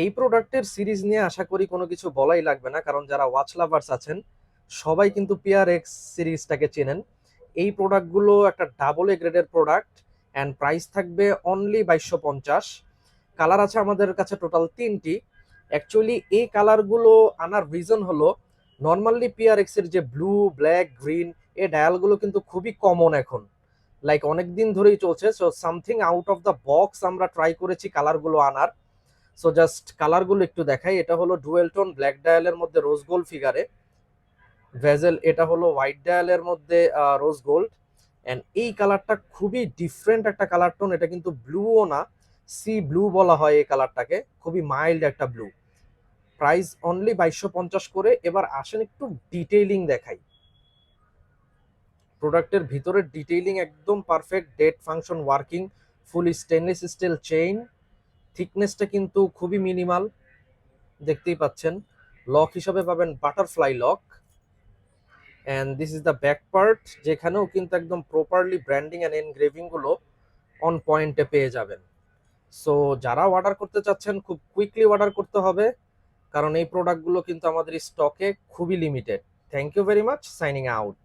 এই প্রোডাক্টের সিরিজ নিয়ে আশা করি কোনো কিছু বলাই লাগবে না, কারণ যারা ওয়াচ লাভার্স আছেন সবাই কিন্তু পিআরএক্স সিরিজটাকে চেনেন। এই প্রোডাক্টগুলো একটা ডাবল এ গ্রেডের প্রোডাক্ট, অ্যান্ড প্রাইস থাকবে অনলি 2250। কালার আছে আমাদের কাছে টোটাল 3টি। অ্যাকচুয়ালি এই কালারগুলো আনার রিজন হলো, নর্মালি পিআরএক্স এর যে ব্লু, ব্ল্যাক, গ্রিন এই ডায়ালগুলো কিন্তু খুবই কমন এখন, লাইক অনেক দিন ধরেই চলছে। So something out of the box আমরা ট্রাই করেছি কালারগুলো আনার। সো জাস্ট কালারগুলো একটু দেখাই। এটা হলো ডুয়েল টোন ব্ল্যাক ডায়ালের মধ্যে রোজ গোল্ড ফিগারে ভেজেল, এটা হলো হোয়াইট ডায়ালের মধ্যে রোজ গোল্ড। এন্ড এই কালারটা খুবই ডিফারেন্ট একটা কালার টোন, এটা কিন্তু ব্লুও না, সি ব্লু বলা হয় এই কালারটাকে, খুবই মাইল্ড একটা ব্লু। প্রাইস অনলি 2250 করে। এবার আসেন একটু ডিটেইলিং দেখাই। প্রোডাক্টের ভিতরের ডিটেইলিং একদম perfect, date function working, full stainless steel chain, থিকনেসটা কিন্তু খুবই মিনিমাল, দেখতেই পাচ্ছেন। লক হিসাবে পাবেন butterfly lock. And this is the back part, যেখানেও কিন্তু একদম প্রপারলি ব্র্যান্ডিং অ্যান্ড এনগ্রেভিং গুলো অন পয়েন্টে পেয়ে যাবেন। সো যারা অর্ডার করতে চাচ্ছেন খুব কুইকলি অর্ডার করতে হবে, কারণ এই প্রোডাক্টগুলো কিন্তু আমাদের স্টকে খুবই limited. Thank you very much, signing out.